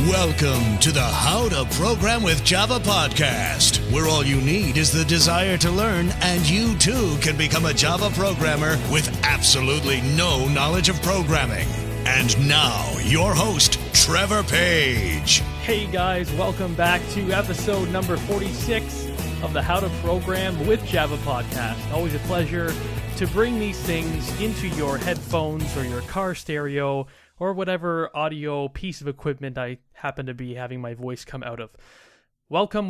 Welcome to the How to Program with Java podcast, where all you need is the desire to learn, and you too can become a Java programmer with absolutely no knowledge of programming. And now, your host, Trevor Page. Hey guys, welcome back to episode number 46 of the How to Program with Java podcast. Always a pleasure to bring these things into your headphones or your car stereo or whatever audio piece of equipment I happen to be having my voice come out of. Welcome.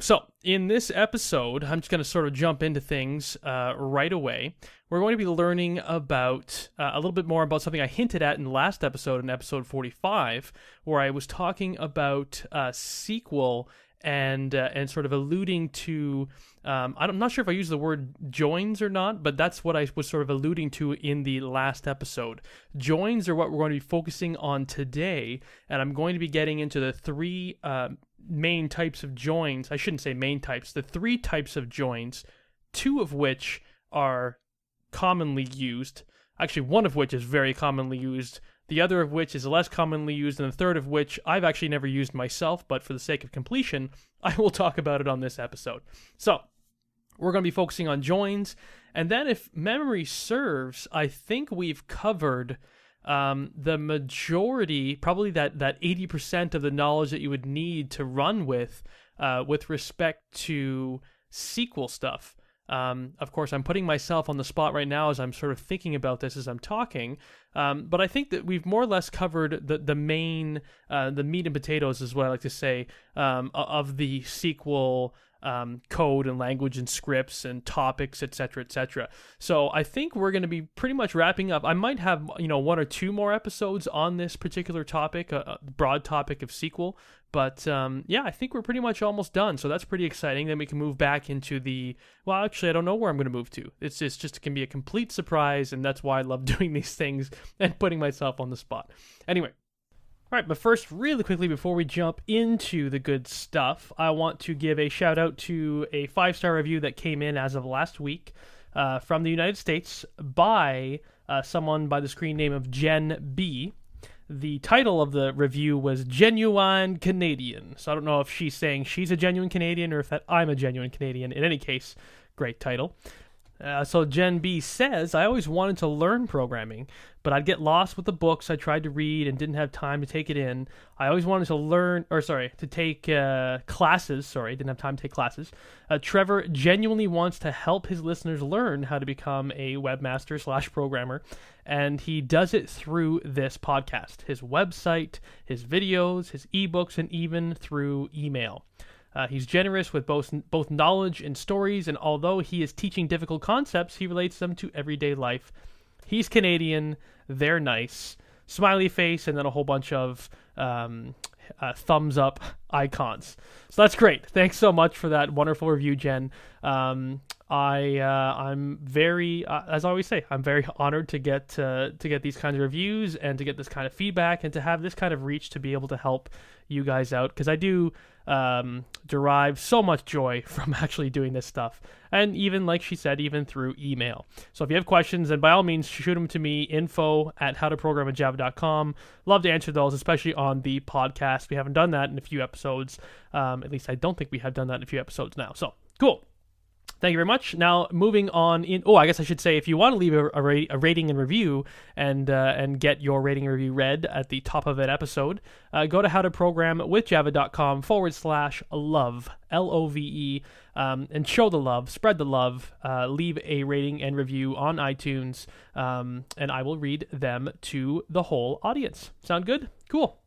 So, in this episode, I'm just going to sort of jump into things right away. We're going to be learning about a little bit more about something I hinted at in the last episode, in episode 45, where I was talking about SQL and sort of alluding to, I'm not sure if I used the word joins or not, but that's what I was sort of alluding to in the last episode. Joins are what we're going to be focusing on today, and I'm going to be getting into the three main types of joins. I shouldn't say main types, the three types of joins, two of which are commonly used. Actually, one of which is very commonly used, the other of which is less commonly used, and the third of which I've actually never used myself, but for the sake of completion, I will talk about it on this episode. So, we're going to be focusing on joins, and then if memory serves, I think we've covered the majority, probably that 80% of the knowledge that you would need to run with respect to SQL stuff. Of course, I'm putting myself on the spot right now as I'm sort of thinking about this as I'm talking, but I think that we've more or less covered the main, the meat and potatoes is what I like to say, of the SQL code and language and scripts and topics, etc., etc. So I think we're going to be pretty much wrapping up. I might have, one or two more episodes on this particular topic, a broad topic of SQL, but I think we're pretty much almost done. So that's pretty exciting. Then we can move back into actually, I don't know where I'm going to move to. It's just it can be a complete surprise, and that's why I love doing these things and putting myself on the spot. Anyway. All right, but first, really quickly, before we jump into the good stuff, I want to give a shout out to a 5-star review that came in as of last week from the United States by someone by the screen name of Jen B. The title of the review was Genuine Canadian. So I don't know if she's saying she's a genuine Canadian or if that I'm a genuine Canadian. In any case, great title. So Jen B says, I always wanted to learn programming, but I'd get lost with the books I tried to read and didn't have time to take it in. I always wanted to take classes. Didn't have time to take classes. Trevor genuinely wants to help his listeners learn how to become a webmaster/programmer, and he does it through this podcast, his website, his videos, his ebooks, and even through email. He's generous with both knowledge and stories, and although he is teaching difficult concepts, he relates them to everyday life. He's Canadian, they're nice, smiley face, and then a whole bunch of thumbs up icons. So that's great. Thanks so much for that wonderful review, Jen. I'm very, as I always say, I'm very honored to get these kinds of reviews and to get this kind of feedback and to have this kind of reach to be able to help you guys out, because I do derive so much joy from actually doing this stuff, and even, like she said, even through email. So if you have questions, then by all means shoot them to me, info@howtoprogramwithjava.com. Love to answer those, especially on the podcast. We haven't done that in a few episodes. At least I don't think we have done that in a few episodes now. So cool. Thank you very much. Now, moving on I guess I should say, if you want to leave a rating and review and get your rating and review read at the top of an episode, go to howtoprogramwithjava.com/love, LOVE, and show the love, spread the love, leave a rating and review on iTunes, and I will read them to the whole audience. Sound good? Cool.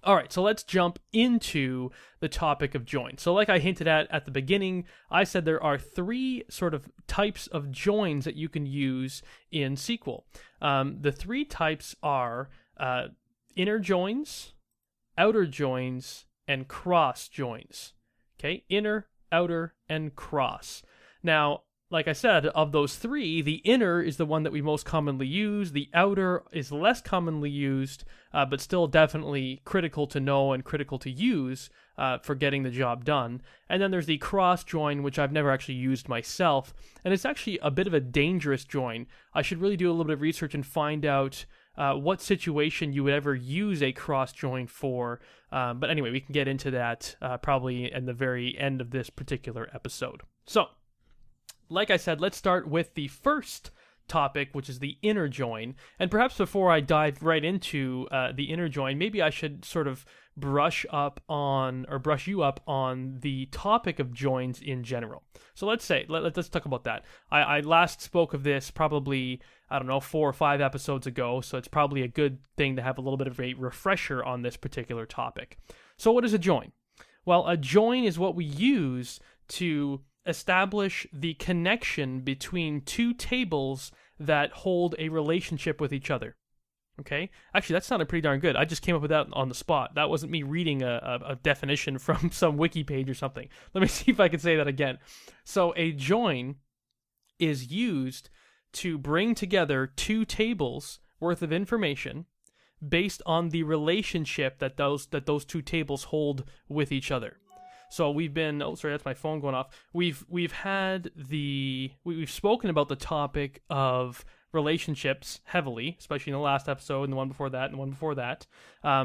All right, so let's jump into the topic of joins. So like I hinted at the beginning, I said there are three sort of types of joins that you can use in SQL. The three types are inner joins, outer joins, and cross joins. Okay, inner, outer, and cross. Now, like I said, of those three, the inner is the one that we most commonly use. The outer is less commonly used, but still definitely critical to know and critical to use for getting the job done. And then there's the cross join, which I've never actually used myself. And it's actually a bit of a dangerous join. I should really do a little bit of research and find out what situation you would ever use a cross join for. But anyway, we can get into that probably in the very end of this particular episode. So, like I said, let's start with the first topic, which is the inner join. And perhaps before I dive right into the inner join, maybe I should sort of brush you up on the topic of joins in general. So let's talk about that. I last spoke of this probably, 4 or 5 episodes ago, so it's probably a good thing to have a little bit of a refresher on this particular topic. So what is a join? Well, a join is what we use to establish the connection between two tables that hold a relationship with each other. Okay? Actually, that sounded pretty darn good. I just came up with that on the spot. That wasn't me reading a definition from some wiki page or something. Let me see if I can say that again. So a join is used to bring together two tables worth of information based on the relationship that those two tables hold with each other. So we've been, that's my phone going off. We've spoken about the topic of relationships heavily, especially in the last episode and the one before that and the one before that.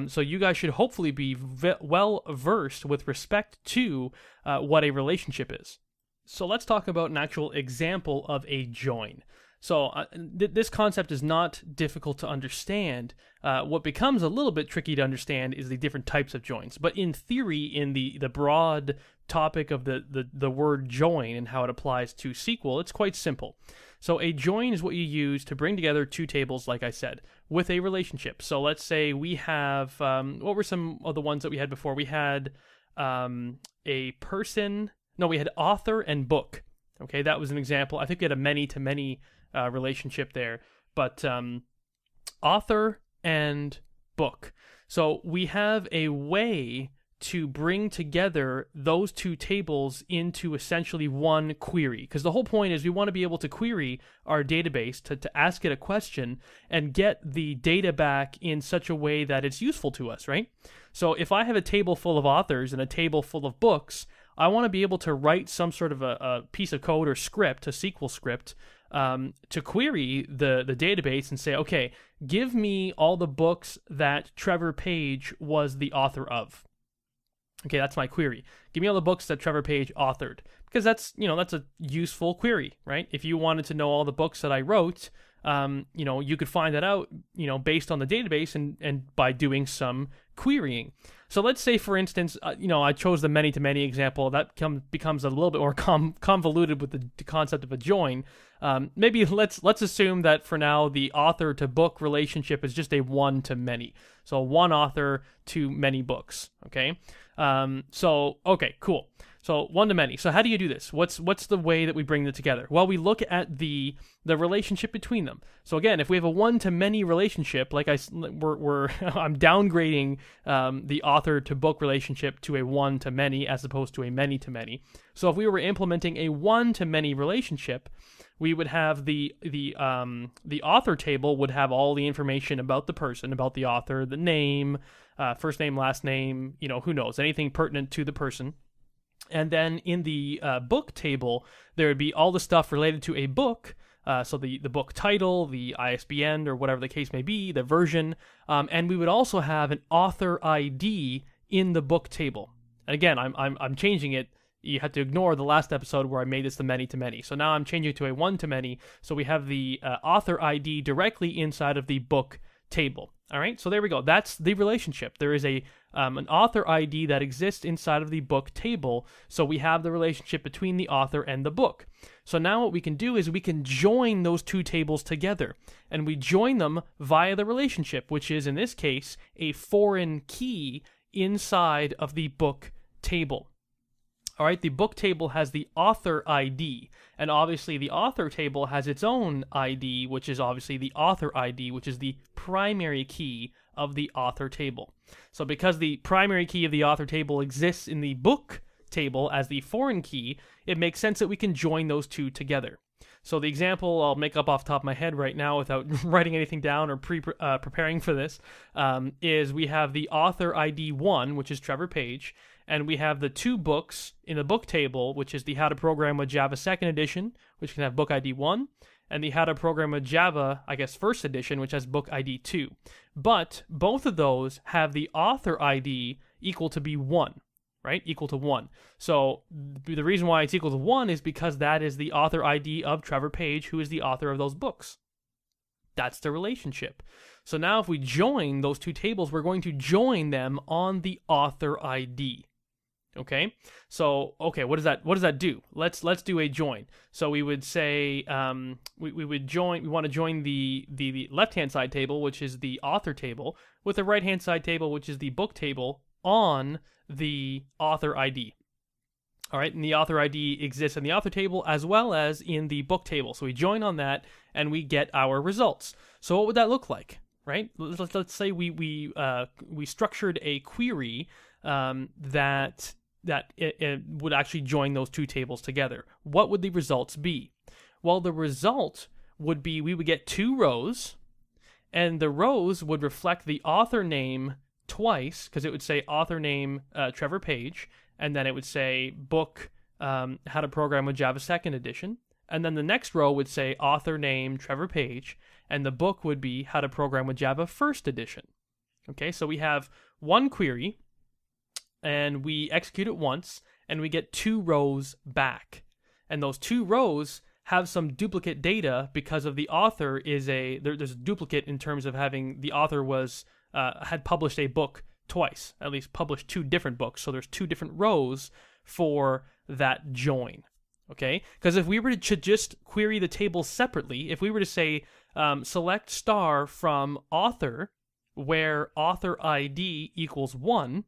So you guys should hopefully be well versed with respect to what a relationship is. So let's talk about an actual example of a join. So this concept is not difficult to understand. What becomes a little bit tricky to understand is the different types of joins. But in theory, in the broad topic of the word join and how it applies to SQL, it's quite simple. So a join is what you use to bring together two tables, like I said, with a relationship. So let's say we have, what were some of the ones that we had before? We had we had author and book. Okay, that was an example. I think we had a many-to-many relationship there, but author and book. So we have a way to bring together those two tables into essentially one query, because the whole point is we want to be able to query our database to ask it a question and get the data back in such a way that it's useful to us, right? So if I have a table full of authors and a table full of books, I want to be able to write some sort of a piece of code or script, a SQL script, to query the database and say, okay, give me all the books that Trevor Page was the author of. Okay, that's my query. Give me all the books that Trevor Page authored. Because that's a useful query, right? If you wanted to know all the books that I wrote, you could find that out, based on the database and by doing some querying. So let's say, for instance, I chose the many-to-many example. That becomes a little bit more convoluted with the concept of a join. Maybe let's assume that for now the author-to-book relationship is just a one-to-many. So one author to many books, okay? Okay, cool. So one-to-many. So how do you do this? What's the way that we bring them together? Well, we look at the relationship between them. So again, if we have a one-to-many relationship, like I'm downgrading the author-to-book relationship to a one-to-many as opposed to a many-to-many. So if we were implementing a one-to-many relationship, we would have the author table would have all the information about the person, about the author, the name, first name, last name, who knows, anything pertinent to the person. And then in the book table, there would be all the stuff related to a book, so the book title, the ISBN, or whatever the case may be, the version, and we would also have an author ID in the book table. And again, I'm changing it. You had to ignore the last episode where I made this the many-to-many. So now I'm changing it to a one-to-many, so we have the author ID directly inside of the book table. All right, so there we go. That's the relationship. There is an author ID that exists inside of the book table, so we have the relationship between the author and the book. So now what we can do is we can join those two tables together, and we join them via the relationship, which is, in this case, a foreign key inside of the book table. All right, the book table has the author ID, and obviously the author table has its own ID, which is obviously the author ID, which is the primary key of the author table. So because the primary key of the author table exists in the book table as the foreign key, it makes sense that we can join those two together. So the example I'll make up off the top of my head right now without writing anything down or preparing for this is we have the author ID 1, which is Trevor Page, and we have the two books in the book table, which is the How to Program with Java 2nd Edition, which can have book ID 1, and the How to Program with Java, I guess, first edition, which has book ID 2. But both of those have the author ID equal to be 1, right? Equal to 1. So the reason why it's equal to 1 is because that is the author ID of Trevor Page, who is the author of those books. That's the relationship. So now if we join those two tables, we're going to join them on the author ID. Okay, so what does that do? Let's do a join. So we would say we want to join the left hand side table, which is the author table, with the right hand side table, which is the book table, on the author ID. All right, and the author ID exists in the author table as well as in the book table. So we join on that and we get our results. So what would that look like, right? Let's say we structured a query that it would actually join those two tables together. What would the results be? Well, the result would be we would get 2 rows, and the rows would reflect the author name twice, because it would say author name Trevor Page, and then it would say book How to Program with Java 2nd edition, and then the next row would say author name Trevor Page, and the book would be How to Program with Java 1st edition. Okay, so we have one query, and we execute it once, and we get 2 rows back. And those 2 rows have some duplicate data because of the author there's a duplicate in terms of having the author had published a book twice, at least published 2 different books. So there's 2 different rows for that join. Okay? Because if we were to just query the table separately, if we were to say select star from author, where author ID equals 1,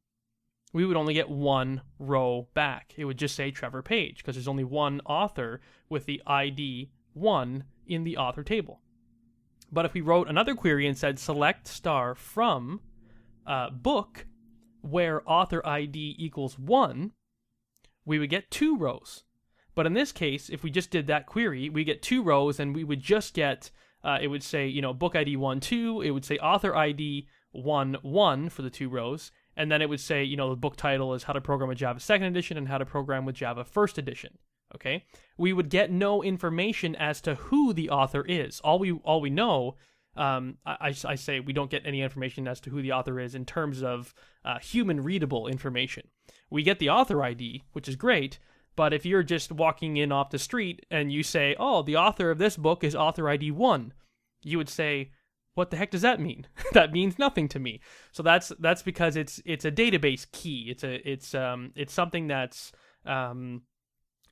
we would only get 1 row back. It would just say Trevor Page, because there's only one author with the ID 1 in the author table. But if we wrote another query and said select star from book, where author ID equals 1, we would get 2 rows. But in this case, if we just did that query, we get 2 rows, and we would just get, it would say, book ID 1, 2, it would say author ID 1, 1 for the 2 rows, and then it would say, the book title is How to Program with Java 2nd edition and How to Program with Java 1st edition. Okay? We would get no information as to who the author is. All we know, I say we don't get any information as to who the author is in terms of human readable information. We get the author ID, which is great, but if you're just walking in off the street and you say, oh, the author of this book is author ID 1, you would say, what the heck does that mean? That means nothing to me. So that's because it's a database key. It's something that's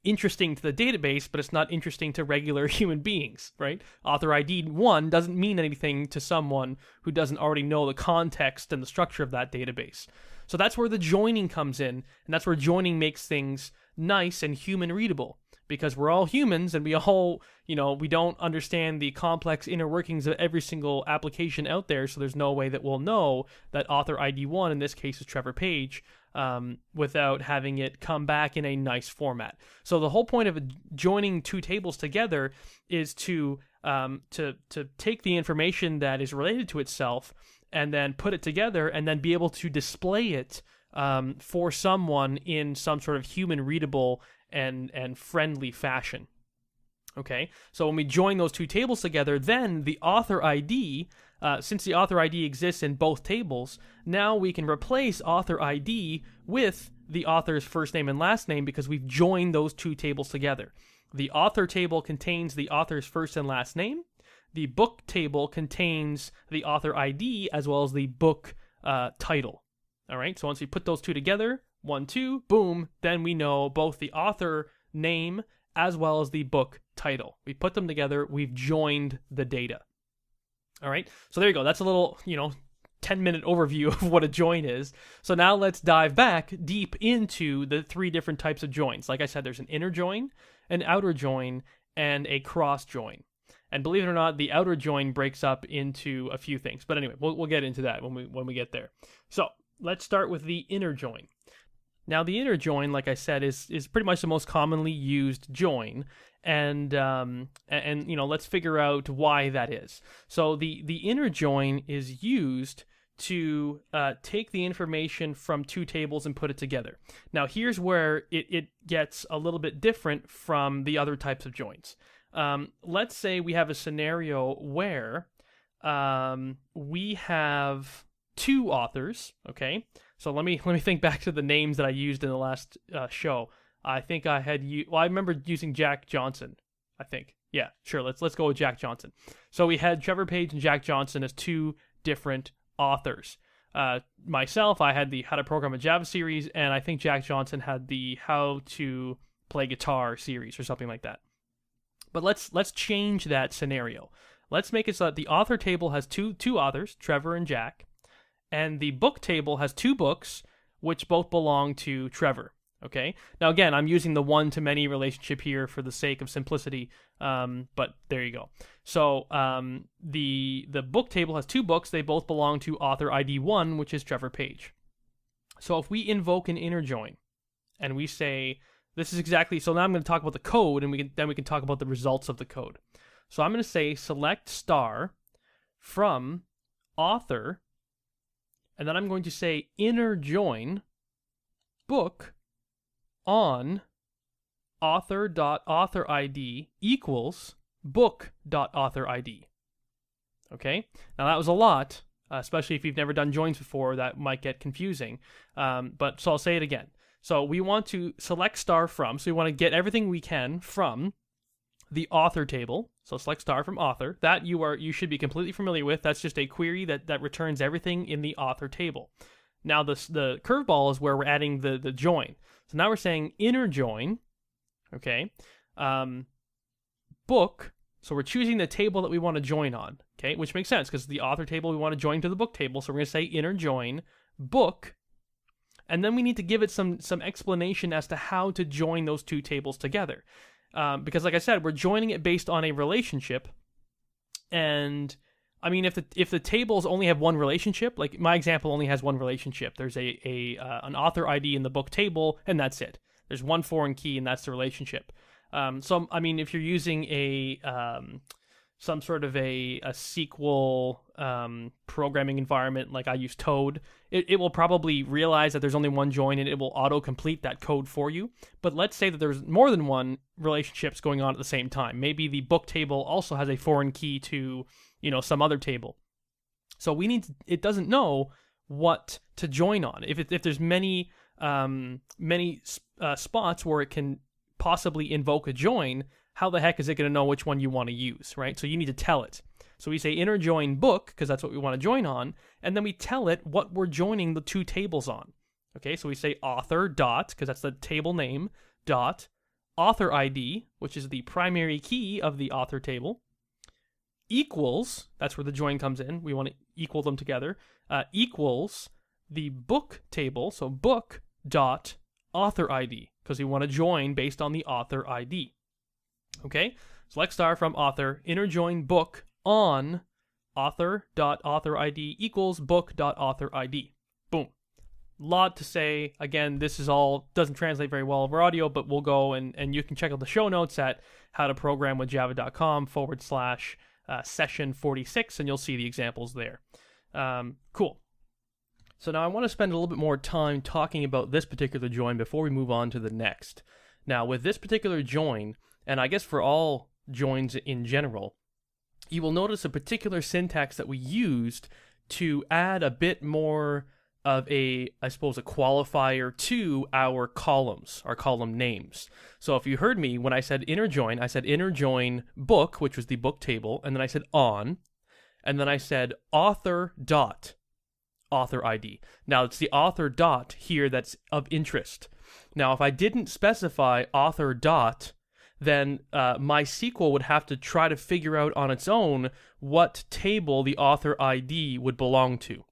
interesting to the database, but it's not interesting to regular human beings, right? Author ID 1 doesn't mean anything to someone who doesn't already know the context and the structure of that database. So that's where the joining comes in, and that's where joining makes things nice and human readable. Because we're all humans, and we all, we don't understand the complex inner workings of every single application out there, so there's no way that we'll know that author ID 1, in this case, is Trevor Page, without having it come back in a nice format. So the whole point of joining 2 tables together is to take the information that is related to itself and then put it together and then be able to display it for someone in some sort of human readable and friendly fashion. Okay, so when we join those 2 tables together, then the author ID, since the author ID exists in both tables, now we can replace author ID with the author's first name and last name because we've joined those 2 tables together. The author table contains the author's first and last name. The book table contains the author ID as well as the book title. All right, so once we put those 2 together, 1, 2, boom, then we know both the author name as well as the book title. We put them together, we've joined the data. All right, so there you go. That's a little, 10-minute overview of what a join is. So now let's dive back deep into the 3 different types of joins. Like I said, there's an inner join, an outer join, and a cross join. And believe it or not, the outer join breaks up into a few things. But anyway, we'll get into that when we get there. So let's start with the inner join. Now, the inner join, like I said, is pretty much the most commonly used join, and let's figure out why that is. So the inner join is used to take the information from 2 tables and put it together. Now, here's where it gets a little bit different from the other types of joins. let's say we have a scenario where we have two authors, okay? So let me think back to the names that I used in the last show. I think I had I remember using Jack Johnson, I think. Yeah, sure, let's go with Jack Johnson. So we had Trevor Page and Jack Johnson as two different authors. Myself, I had the How to Program a Java series, and I think Jack Johnson had the How to Play Guitar series or something like that. But let's change that scenario. Let's make it so that the author table has two authors, Trevor and Jack, and the book table has two books, which both belong to Trevor. Okay. Now again, I'm using the one-to-many relationship here for the sake of simplicity, but there you go. So the book table has two books. They both belong to author ID 1, which is Trevor Page. So if we invoke an inner join, and we say this is exactly. So now I'm going to talk about the code, and we can talk about the results of the code. So I'm going to say select star from author, and then I'm going to say inner join book on author.authorID equals book.authorID. Okay? Now that was a lot, especially if you've never done joins before, that might get confusing. So I'll say it again. So we want to select star from, so we want to get everything we can from the author table. So select star from author. That you should be completely familiar with. That's just a query that returns everything in the author table. Now the curveball is where we're adding the join. So now we're saying inner join, okay, book. So we're choosing the table that we want to join on, okay, which makes sense because the author table we want to join to the book table. So we're going to say inner join book, and then we need to give it some explanation as to how to join those two tables together, because like I said, we're joining it based on a relationship, and I mean, if the tables only have one relationship, like my example only has one relationship. There's an author ID in the book table, and that's it. There's one foreign key, and that's the relationship. So I mean, if you're using some sort of a SQL programming environment, like I use Toad, it will probably realize that there's only one join, and it will auto-complete that code for you. But let's say that there's more than one relationships going on at the same time. Maybe the book table also has a foreign key to some other table. So it doesn't know what to join on. If there's many spots where it can possibly invoke a join, how the heck is it going to know which one you want to use, right? So you need to tell it. So we say inner join book, because that's what we want to join on, and then we tell it what we're joining the two tables on. Okay, so we say author dot, because that's the table name, dot, author ID, which is the primary key of the author table, equals, that's where the join comes in, we want to equal them together, equals the book table, so book dot author ID, because we want to join based on the author ID. Okay, select star from author, inner join book on author.authorID equals book.authorID. Boom. Lot to say. Again, this is all doesn't translate very well over audio, but we'll go and you can check out the show notes at howtoprogramwithjava.com/session 46, and you'll see the examples there. Cool. So now I want to spend a little bit more time talking about this particular join before we move on to the next. Now, with this particular join, and I guess for all joins in general, you will notice a particular syntax that we used to add a bit more of a qualifier to our columns, our column names. So if you heard me, when I said inner join, I said inner join book, which was the book table, and then I said on, and then I said author dot author ID. Now it's the author dot here that's of interest. Now if I didn't specify author dot, then MySQL would have to try to figure out on its own what table the author ID would belong to.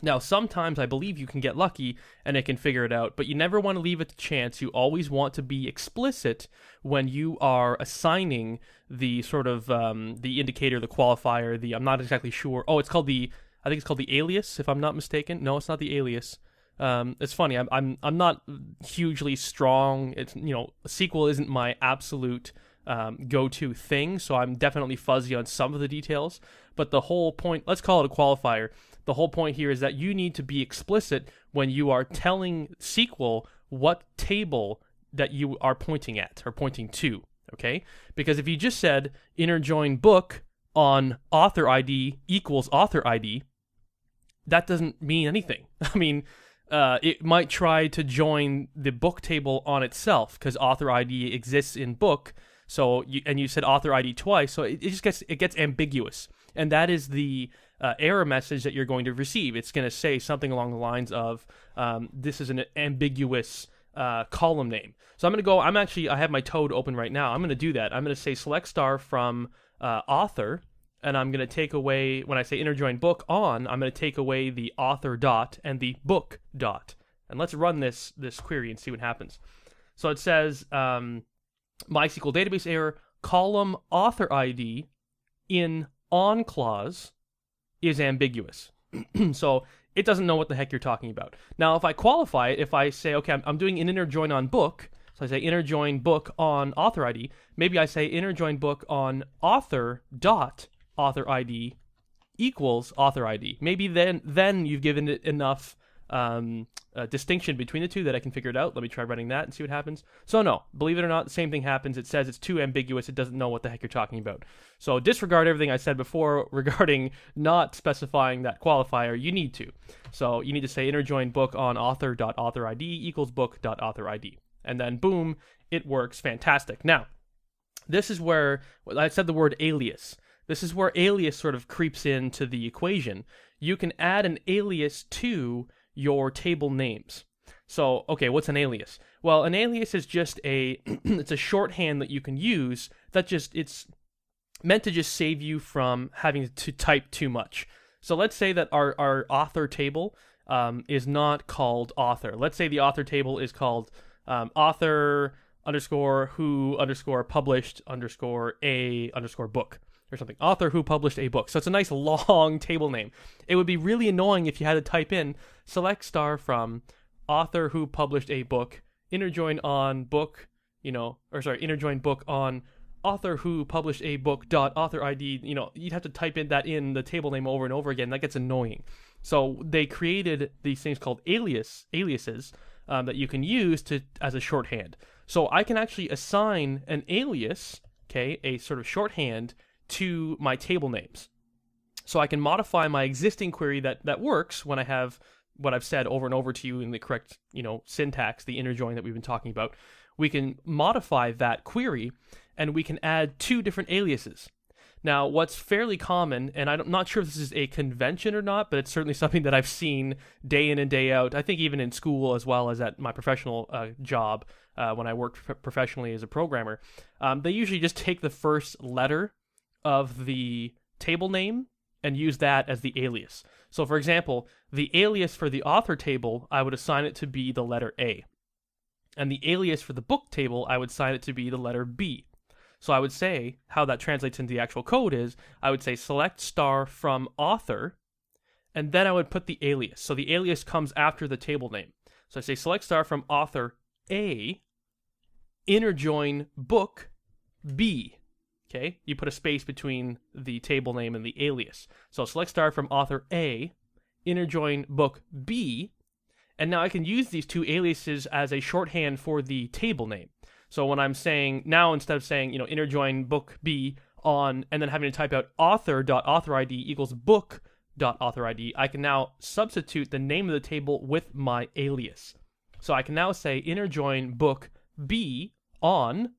Now, sometimes I believe you can get lucky and it can figure it out, but you never want to leave it to chance. You always want to be explicit when you are assigning the sort of the indicator, the qualifier, I'm not exactly sure. Oh, I think it's called the alias, if I'm not mistaken. No, it's not the alias. It's funny. I'm not hugely strong. It's SQL isn't my absolute go-to thing, so I'm definitely fuzzy on some of the details. But the whole point, let's call it a qualifier. The whole point here is that you need to be explicit when you are telling SQL what table that you are pointing at or pointing to. okay? Because if you just said inner join book on author ID equals author ID, that doesn't mean anything. I mean, it might try to join the book table on itself because author ID exists in book. So you said author ID twice, so it just gets ambiguous, and that is the error message that you're going to receive. It's going to say something along the lines of this is an ambiguous column name. So I'm going to go. I have my Toad open right now. I'm going to do that. I'm going to say select star from author, and I'm going to take away, when I say inner join book on, I'm going to take away the author dot and the book dot, and let's run this query and see what happens. So it says MySQL database error, column author ID in on clause is ambiguous. So it doesn't know what the heck you're talking about. Now, if I qualify it, if I say, okay, I'm doing an inner join on book, so I say inner join book on author ID, maybe I say inner join book on author dot author ID equals author ID. Maybe then you've given it enough distinction between the two that I can figure it out. Let me try running that and see what happens. So no, believe it or not, the same thing happens. It says it's too ambiguous. It doesn't know what the heck you're talking about. So disregard everything I said before regarding not specifying that qualifier. You need to. So you need to say inner join book on author.author ID equals book.author ID. And then boom, it works fantastic. Now, this is where I said the word alias. This is where alias sort of creeps into the equation. You can add an alias to your table names. So, okay, what's an alias? Well, an alias is just it's a shorthand that you can use it's meant to just save you from having to type too much. So let's say that our author table is not called author. Let's say the author table is called author underscore who underscore published underscore a underscore book or something. Author who published a book. So it's a nice long table name. It would be really annoying if you had to type in select star from author who published a book, inner join on book, inner join book on author who published a book dot author ID. You'd have to type in the table name over and over again. That gets annoying. So they created these things called aliases that you can use as a shorthand. So I can actually assign an alias, okay, a sort of shorthand to my table names. So I can modify my existing query that works when I have what I've said over and over to you in the correct, syntax, the inner join that we've been talking about. We can modify that query and we can add two different aliases. Now, what's fairly common, and I'm not sure if this is a convention or not, but it's certainly something that I've seen day in and day out, I think even in school as well as at my professional job when I worked professionally as a programmer. They usually just take the first letter of the table name and use that as the alias. So for example, the alias for the author table, I would assign it to be the letter A. And the alias for the book table, I would assign it to be the letter B. So I would say, how that translates into the actual code is, I would say select star from author, and then I would put the alias. So the alias comes after the table name. So I say select star from author A, inner join book B. Okay, you put a space between the table name and the alias. So select star from author A, inner join book B, and now I can use these two aliases as a shorthand for the table name. So when I'm saying, now instead of saying, inner join book B on, and then having to type out author.author ID equals book.author ID, I can now substitute the name of the table with my alias. So I can now say inner join book B on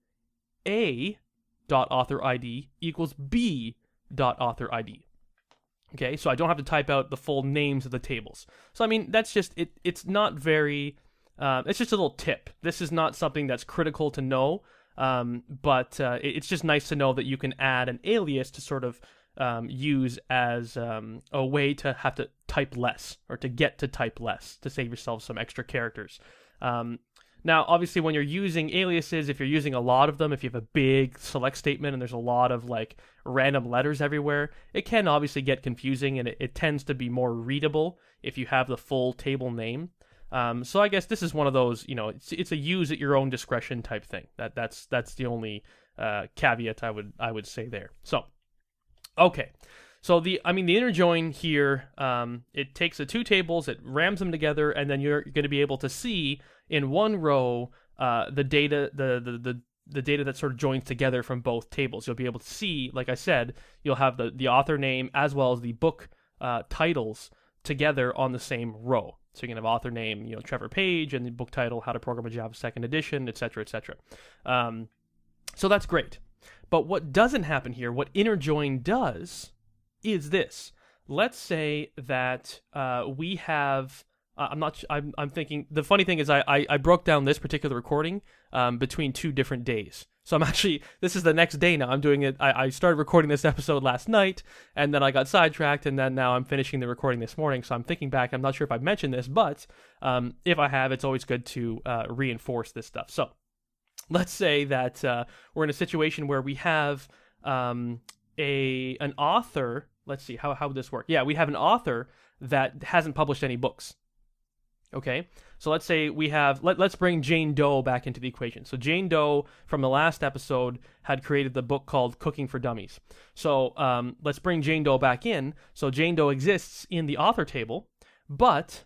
A.author ID equals B.author ID. Okay, so I don't have to type out the full names of the tables. So I mean, that's just, it's not very, it's just a little tip. This is not something that's critical to know, but it's just nice to know that you can add an alias to sort of use as a way to have to type less, or to get to type less, to save yourself some extra characters. Now, obviously, when you're using aliases, if you're using a lot of them, if you have a big select statement and there's a lot of random letters everywhere, it can obviously get confusing, and it tends to be more readable if you have the full table name. So I guess this is one of those, it's a use at your own discretion type thing. That's the only caveat I would say there. So, okay. So the inner join here, it takes the two tables, it rams them together, and then you're going to be able to see in one row the data, the the data that sort of joins together from both tables. You'll be able to see, like I said, you'll have the author name as well as the book titles together on the same row. So you can have author name, Trevor Page, and the book title, How to Program a Java Second Edition, etc., etc. So that's great. But what doesn't happen here, what inner join does, is this. Let's say that we have. I'm thinking. The funny thing is, I broke down this particular recording between 2 different days. So this is the next day now. I'm doing it. I started recording this episode last night, and then I got sidetracked, and then now I'm finishing the recording this morning. So I'm thinking back. I'm not sure if I've mentioned this, but if I have, it's always good to reinforce this stuff. So let's say that we're in a situation where we have an author. Let's see, how would this work? Yeah, we have an author that hasn't published any books. Okay, so let's say we have, let's bring Jane Doe back into the equation. So Jane Doe, from the last episode, had created the book called Cooking for Dummies. So let's bring Jane Doe back in. So Jane Doe exists in the author table, but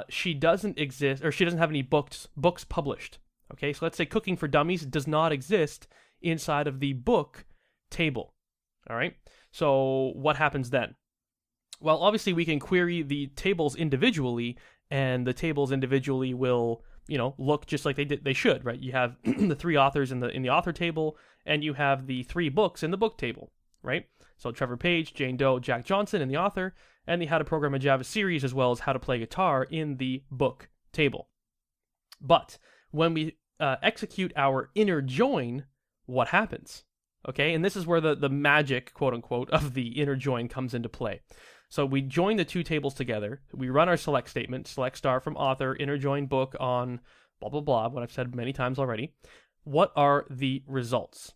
she doesn't exist, or she doesn't have any books published. Okay, so let's say Cooking for Dummies does not exist inside of the book table. All right, so what happens then? Well, obviously we can query the tables individually, and the tables individually will, look just like they should, right? You have the 3 authors in the author table, and you have the 3 books in the book table, right? So Trevor Page, Jane Doe, Jack Johnson in the author, and the How to Program a Java series, as well as How to Play Guitar in the book table. But when we execute our inner join, what happens? Okay, and this is where the magic, quote unquote, of the inner join comes into play. So we join the 2 tables together. We run our select statement, select star from author, inner join book on blah, blah, blah, what I've said many times already. What are the results?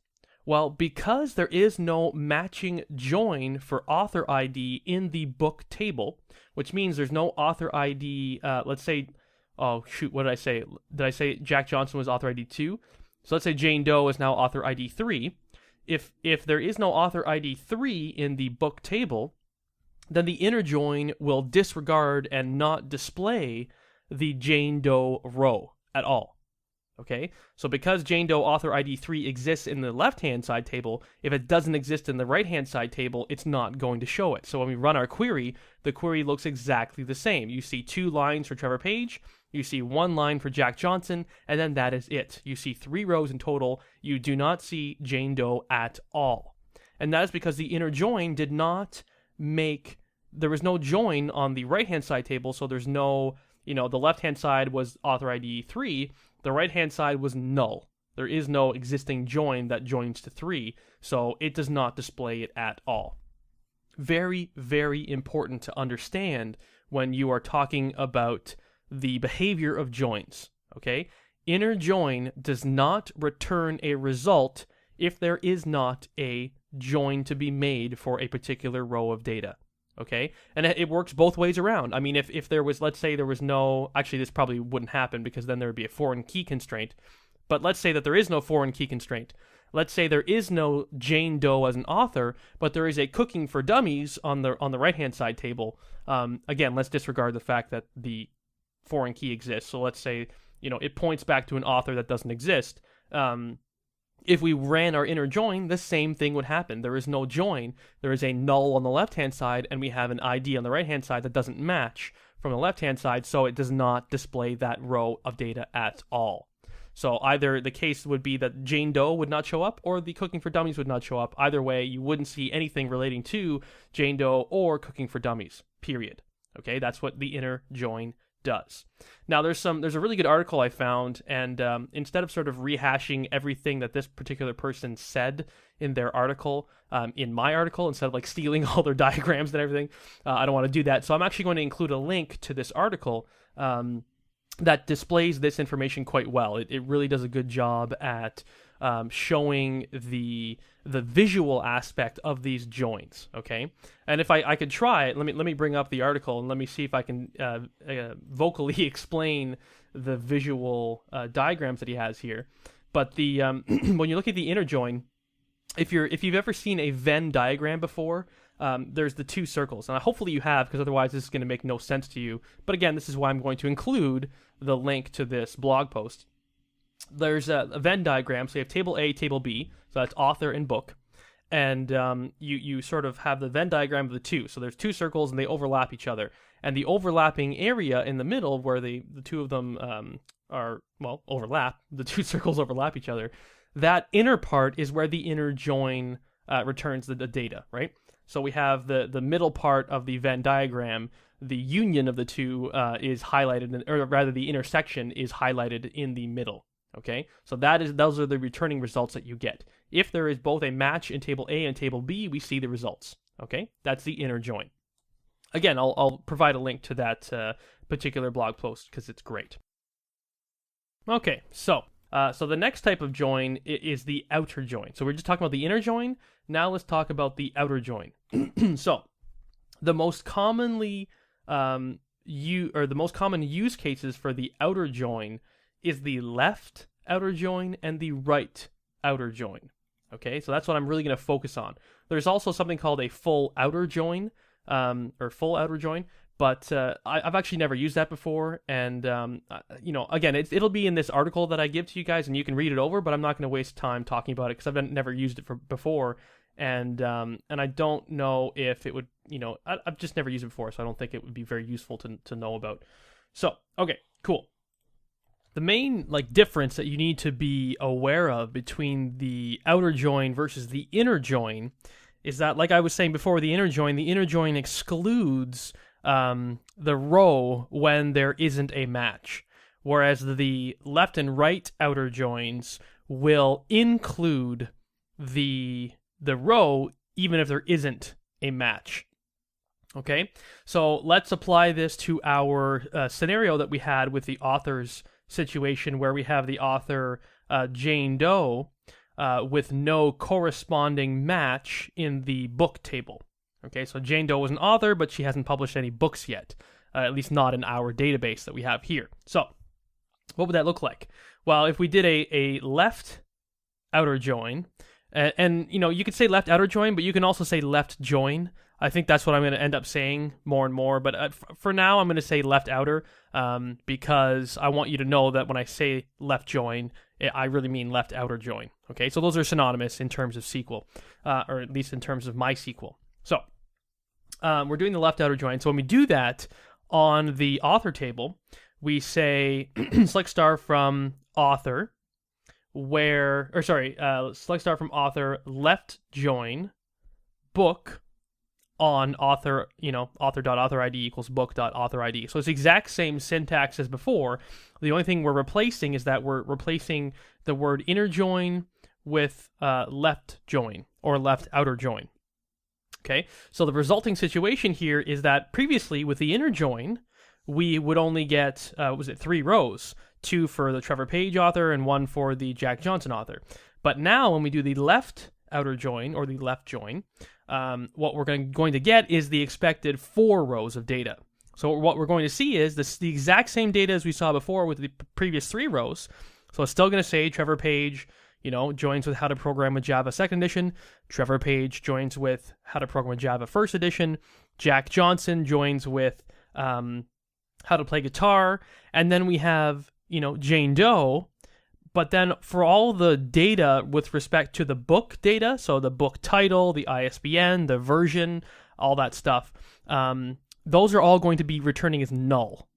Well, because there is no matching join for author ID in the book table, which means there's no author ID, let's say, oh shoot, what did I say? Did I say Jack Johnson was author ID 2? So let's say Jane Doe is now author ID 3. If there is no author ID 3 in the book table, then the inner join will disregard and not display the Jane Doe row at all. Okay? So because Jane Doe author ID 3 exists in the left-hand side table, if it doesn't exist in the right-hand side table, it's not going to show it. So when we run our query, the query looks exactly the same. You see 2 lines for Trevor Page, you see 1 line for Jack Johnson, and then that is it. You see 3 rows in total. You do not see Jane Doe at all. And that is because the inner join did not there was no join on the right-hand side table, so there's no, the left-hand side was author ID 3, the right-hand side was null. There is no existing join that joins to 3, so it does not display it at all. Very, very important to understand when you are talking about the behavior of joins, okay? Inner join does not return a result if there is not a join to be made for a particular row of data. Okay, and it works both ways around. I mean, if there was, let's say there was no, actually this probably wouldn't happen because then there would be a foreign key constraint, but let's say that there is no foreign key constraint. Let's say there is no Jane Doe as an author, but there is a Cooking for Dummies on the right-hand side table. Again, let's disregard the fact that the foreign key exists. So let's say, it points back to an author that doesn't exist. If we ran our inner join, the same thing would happen. There is no join. There is a null on the left-hand side, and we have an ID on the right-hand side that doesn't match from the left-hand side, so it does not display that row of data at all. So either the case would be that Jane Doe would not show up, or the Cooking for Dummies would not show up. Either way, you wouldn't see anything relating to Jane Doe or Cooking for Dummies, period. Okay, that's what the inner join does. Now there's a really good article I found, and instead of sort of rehashing everything that this particular person said in their article, in my article, instead of like stealing all their diagrams and everything, I don't want to do that. So I'm actually going to include a link to this article that displays this information quite well. It really does a good job at showing the visual aspect of these joins, okay? And if I could try it, let me bring up the article and let me see if I can vocally explain the visual diagrams that he has here. But the when you look at the inner join, if you've ever seen a Venn diagram before, there's the 2 circles, and hopefully you have, because otherwise this is going to make no sense to you. But again, this is why I'm going to include the link to this blog post. there's a Venn diagram. So you have table A, table B. So that's author and book. And you sort of have the Venn diagram of the two. So there's two circles and they overlap each other. And the overlapping area in the middle where the two of them overlap, the two circles overlap each other, that inner part is where the inner join returns the data, right? So we have the middle part of the Venn diagram, the union of the two is highlighted, or rather the intersection is highlighted in the middle. Okay, so those are the returning results that you get. If there is both a match in table A and table B, we see the results. Okay, that's the inner join. Again, I'll provide a link to that particular blog post because it's great. Okay, so the next type of join is the outer join. So we're just talking about the inner join. Now let's talk about the outer join. So the most commonly the most common use cases for the outer join is the left outer join and the right outer join. Okay, so that's what I'm really going to focus on. There's also something called a full outer join, or full outer join, but I've actually never used that before. And again, it'll be in this article that I give to you guys, and you can read it over. But I'm not going to waste time talking about it because I've never used it before, and I don't know if it would. I've just never used it before, so I don't think it would be very useful to know about. So okay, cool. The main difference that you need to be aware of between the outer join versus the inner join is that, like I was saying before, the inner join excludes the row when there isn't a match, whereas the left and right outer joins will include the row even if there isn't a match. Okay, so let's apply this to our scenario that we had with the author's situation, where we have the author Jane Doe with no corresponding match in the book table. Okay, so Jane Doe was an author, but she hasn't published any books yet, at least not in our database that we have here. So what would that look like? Well, if we did a left outer join, and you could say left outer join, but you can also say left join. I think that's what I'm going to end up saying more and more, but for now I'm going to say left outer because I want you to know that when I say left join, I really mean left outer join. Okay, so those are synonymous in terms of SQL, or at least in terms of MySQL. So we're doing the left outer join. So when we do that on the author table, we say select star from author, select star from author, left join, book, on author, author.author_id equals book.author_id. So it's the exact same syntax as before. The only thing we're replacing is that we're replacing the word inner join with left join or left outer join. Okay, so the resulting situation here is that previously with the inner join, we would only get, 3 rows, 2 for the Trevor Page author and 1 for the Jack Johnson author. But now when we do the left outer join or the left join, what we're going to get is the expected 4 rows of data. So what we're going to see is the exact same data as we saw before with the previous 3 rows. So it's still going to say Trevor Page, joins with How to Program with Java 2nd edition. Trevor Page joins with How to Program with Java 1st edition. Jack Johnson joins with How to Play Guitar. And then we have, Jane Doe. But then for all the data with respect to the book data, so the book title, the ISBN, the version, all that stuff, those are all going to be returning as null.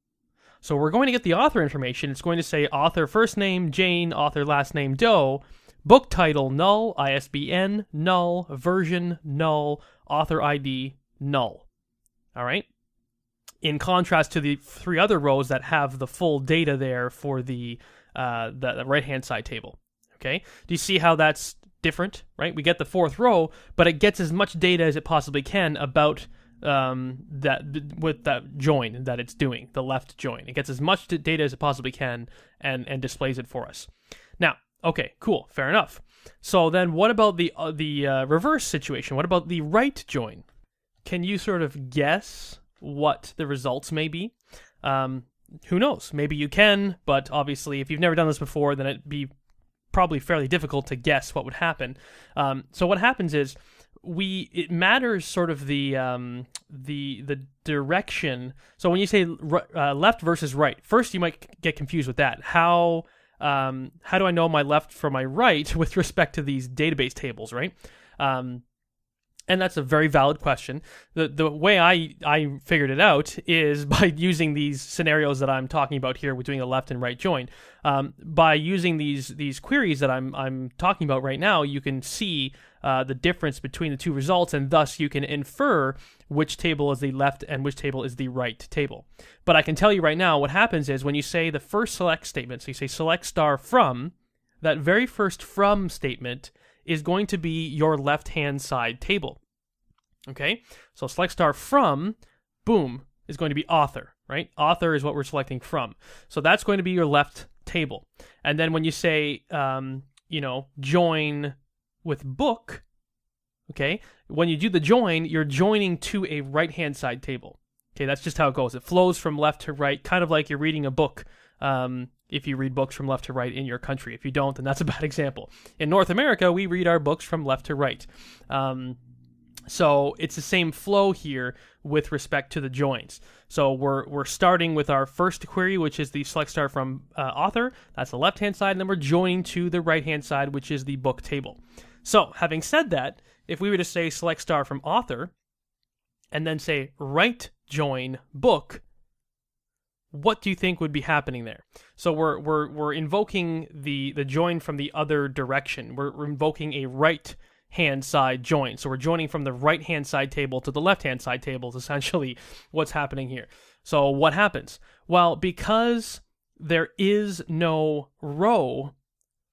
So we're going to get the author information. It's going to say author first name, Jane, author last name, Doe, book title, null, ISBN, null, version, null, author ID, null. All right? In contrast to the 3 other rows that have the full data there for the right-hand side table. Okay, do you see how that's different? Right, we get the 4th row, but it gets as much data as it possibly can about that join that it's doing, the left join. It gets as much data as it possibly can and displays it for us. Now, okay, cool, fair enough. So then, what about the reverse situation? What about the right join? Can you sort of guess what the results may be? Who knows? Maybe you can, but obviously if you've never done this before, then it'd be probably fairly difficult to guess what would happen. So what happens is it matters sort of the direction. So when you say left versus right, first you might get confused with that. How how do I know my left from my right with respect to these database tables, right? And that's a very valid question. The way I figured it out is by using these scenarios that I'm talking about here with doing a left and right join. By using these queries that I'm talking about right now, you can see the difference between the two results, and thus you can infer which table is the left and which table is the right table. But I can tell you right now what happens is when you say the first select statement, so you say select star from, that very first from statement is going to be your left-hand side table. Okay? So select star from, boom, is going to be author, right? Author is what we're selecting from. So that's going to be your left table. And then when you say, join with book, okay, when you do the join, you're joining to a right-hand side table. Okay, that's just how it goes. It flows from left to right, kind of like you're reading a book. If you read books from left to right in your country. If you don't, then that's a bad example. In North America, we read our books from left to right. So it's the same flow here with respect to the joins. So we're starting with our first query, which is the select star from author. That's the left-hand side, and then we're joining to the right-hand side, which is the book table. So having said that, if we were to say select star from author, and then say right join book, what do you think would be happening there? So we're invoking the join from the other direction. We're invoking a right-hand side join. So we're joining from the right-hand side table to the left-hand side table is essentially what's happening here. So what happens? Well, because there is no row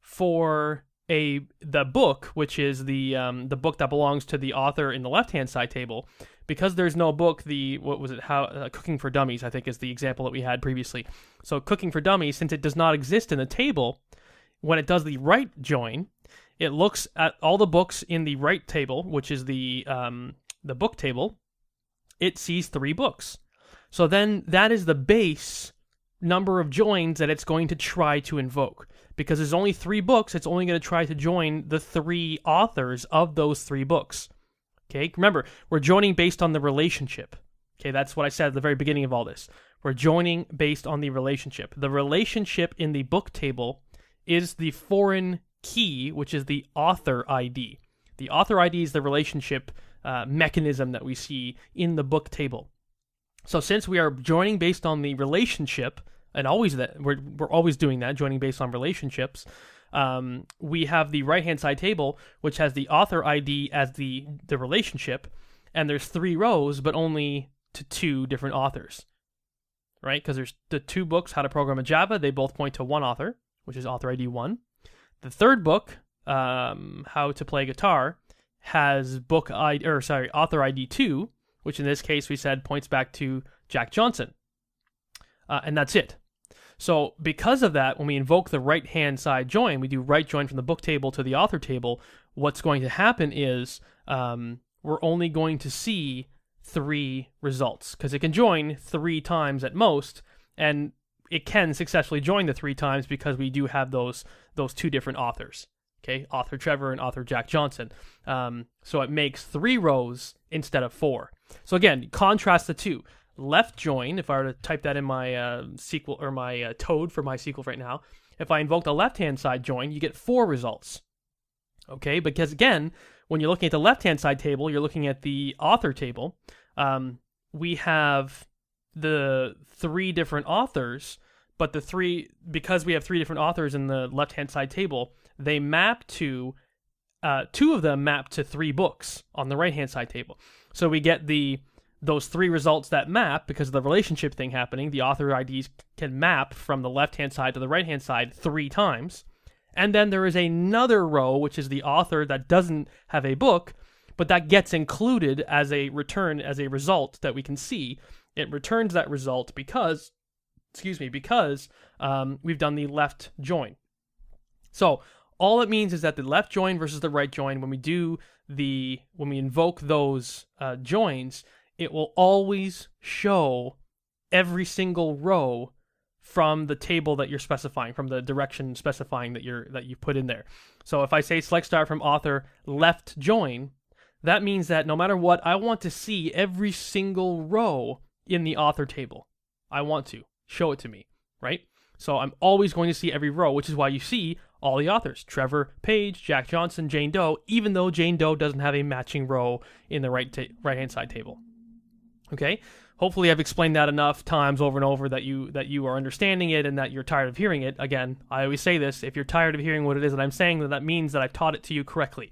for the book, which is the book that belongs to the author in the left-hand side table, because there's no book, Cooking for Dummies, I think is the example that we had previously. So Cooking for Dummies, since it does not exist in the table, when it does the right join, it looks at all the books in the right table, which is the book table. It sees 3 books. So then that is the base number of joins that it's going to try to invoke. Because there's only 3 books, it's only going to try to join the 3 authors of those 3 books. Okay, remember, we're joining based on the relationship. Okay, that's what I said at the very beginning of all this. We're joining based on the relationship. The relationship in the book table is the foreign key, which is the author ID. The author ID is the relationship mechanism that we see in the book table. So since we are joining based on the relationship, and we're always doing that, joining based on relationships, we have the right-hand side table, which has the author ID as the relationship, and there's 3 rows, but only to 2 different authors, right? Because there's the 2 books, How to Program in Java, they both point to one author, which is author ID 1. The third book, How to Play Guitar, has author ID 2, which in this case we said points back to Jack Johnson. And that's it. So because of that, when we invoke the right-hand side join, we do right join from the book table to the author table, what's going to happen is we're only going to see 3 results, because it can join 3 times at most, and it can successfully join the 3 times because we do have those 2 different authors. Okay, author Trevor and author Jack Johnson. So it makes 3 rows instead of 4. So again, contrast the 2. Left join, if I were to type that in my SQL or my Toad for MySQL right now, if I invoke the left-hand side join, you get 4 results. Okay, because again, when you're looking at the left-hand side table, you're looking at the author table. We have the 3 different authors, but because we have 3 different authors in the left-hand side table, they map to 2 of them map to 3 books on the right-hand side table. So we get those 3 results that map, because of the relationship thing happening, the author IDs can map from the left-hand side to the right-hand side 3 times. And then there is another row, which is the author that doesn't have a book, but that gets included as a result that we can see. It returns that result because we've done the left join. So all it means is that the left join versus the right join, when we invoke those joins, it will always show every single row from the table that you're specifying, from the direction specifying that you put in there. So if I say select star from author left join, that means that no matter what, I want to see every single row in the author table. I want to show it to me, right? So I'm always going to see every row, which is why you see all the authors: Trevor Page, Jack Johnson, Jane Doe, even though Jane Doe doesn't have a matching row in the right-hand side table. Okay? Hopefully I've explained that enough times over and over that you are understanding it and that you're tired of hearing it. Again, I always say this: if you're tired of hearing what it is that I'm saying, then that means that I've taught it to you correctly.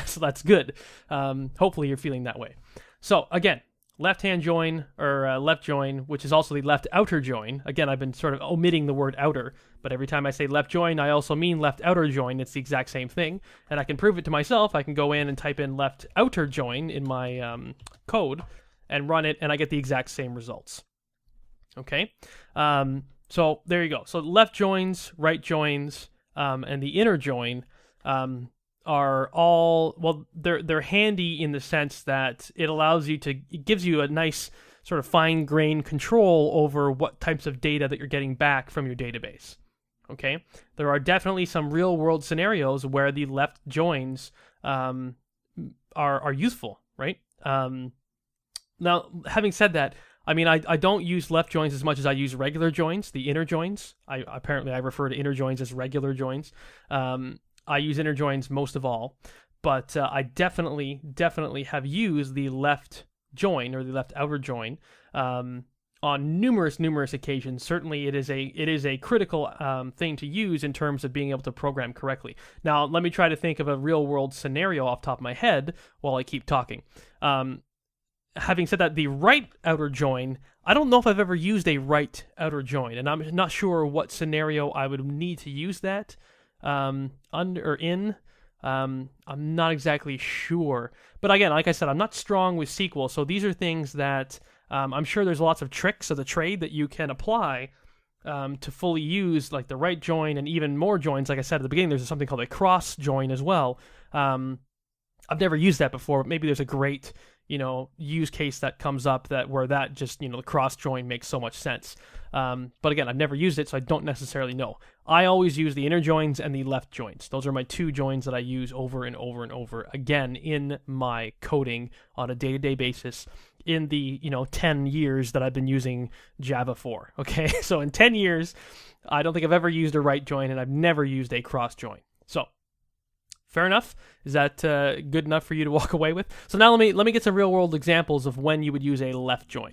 So that's good. Hopefully you're feeling that way. So again, left-hand join, or left join, which is also the left outer join. Again, I've been sort of omitting the word outer, but every time I say left join, I also mean left outer join. It's the exact same thing, and I can prove it to myself. I can go in and type in left outer join in my code and run it, and I get the exact same results. Okay? So there you go. So left joins, right joins, and the inner join are all, well, they're handy in the sense that it gives you a nice sort of fine-grained control over what types of data that you're getting back from your database. Okay? There are definitely some real-world scenarios where the left joins are useful, right? Now, having said that, I mean, I don't use left joins as much as I use regular joins, the inner joins. I refer to inner joins as regular joins. I use inner joins most of all, but I definitely have used the left join, or the left outer join, on numerous occasions. Certainly, it is a critical thing to use in terms of being able to program correctly. Now, let me try to think of a real world scenario off the top of my head while I keep talking. Having said that, the right outer join, I don't know if I've ever used a right outer join, and I'm not sure what scenario I would need to use that I'm not exactly sure. But again, like I said, I'm not strong with SQL, so these are things that I'm sure there's lots of tricks of the trade that you can apply to fully use, like the right join and even more joins. Like I said at the beginning, there's something called a cross join as well. I've never used that before, but maybe there's a great use case that comes up where that just, the cross join makes so much sense. But again, I've never used it, so I don't necessarily know. I always use the inner joins and the left joins. Those are my two joins that I use over and over and over again in my coding on a day-to-day basis in the, 10 years that I've been using Java for. Okay, so in 10 years, I don't think I've ever used a right join, and I've never used a cross join. So fair enough. Is that good enough for you to walk away with? So now let me get some real world examples of when you would use a left join.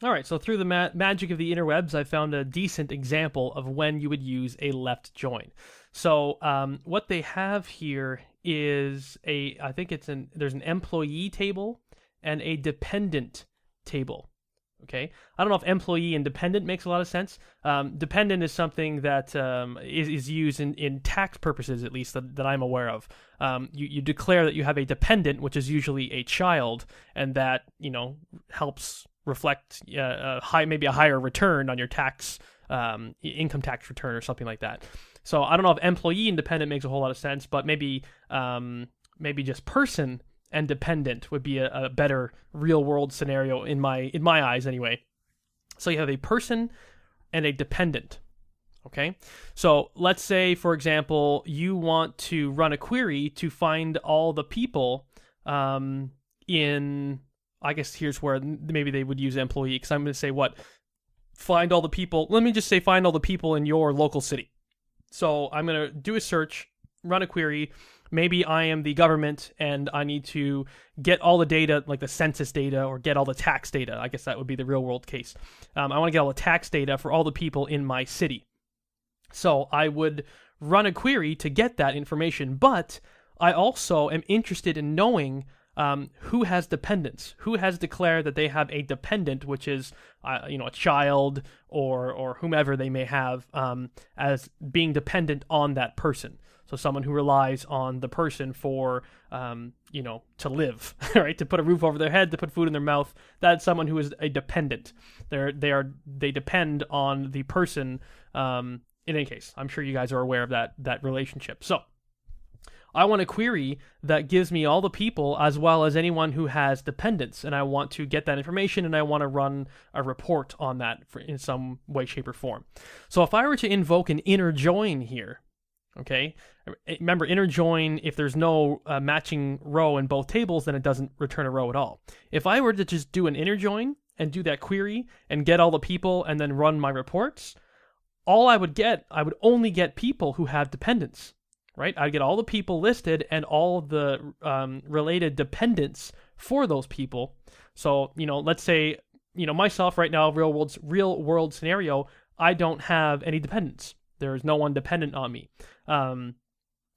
All right, so through the magic of the interwebs, I found a decent example of when you would use a left join. So what they have here is there's an employee table and a dependent table. Okay, I don't know if employee and dependent makes a lot of sense. Dependent is something that is used in tax purposes, at least that I'm aware of. You declare that you have a dependent, which is usually a child, and that helps reflect maybe a higher return on your tax, income tax return or something like that. So I don't know if employee and dependent makes a whole lot of sense, but maybe just person and dependent would be a better real world scenario in my eyes anyway. So you have a person and a dependent. Okay, so let's say, for example, you want to run a query to find all the people I guess here's where maybe they would use employee, because I'm going to say find all the people. Let me just say find all the people in your local city. So I'm going to do a search, run a query. Maybe I am the government and I need to get all the data, like the census data, or get all the tax data. I guess that would be the real world case. I want to get all the tax data for all the people in my city. So I would run a query to get that information, but I also am interested in knowing who has dependents, who has declared that they have a dependent, which is a child or whomever they may have as being dependent on that person. So someone who relies on the person for to live, right? To put a roof over their head, to put food in their mouth. That's someone who is a dependent. They depend on the person. In any case, I'm sure you guys are aware of that relationship. So I want a query that gives me all the people as well as anyone who has dependents, and I want to get that information, and I want to run a report on that in some way, shape, or form. So if I were to invoke an inner join here, okay, remember inner join, if there's no matching row in both tables, then it doesn't return a row at all. If I were to just do an inner join and do that query and get all the people and then run my reports, all I would only get people who have dependents, right? I'd get all the people listed and all the related dependents for those people. So, let's say, myself right now, real world scenario, I don't have any dependents. There's no one dependent on me.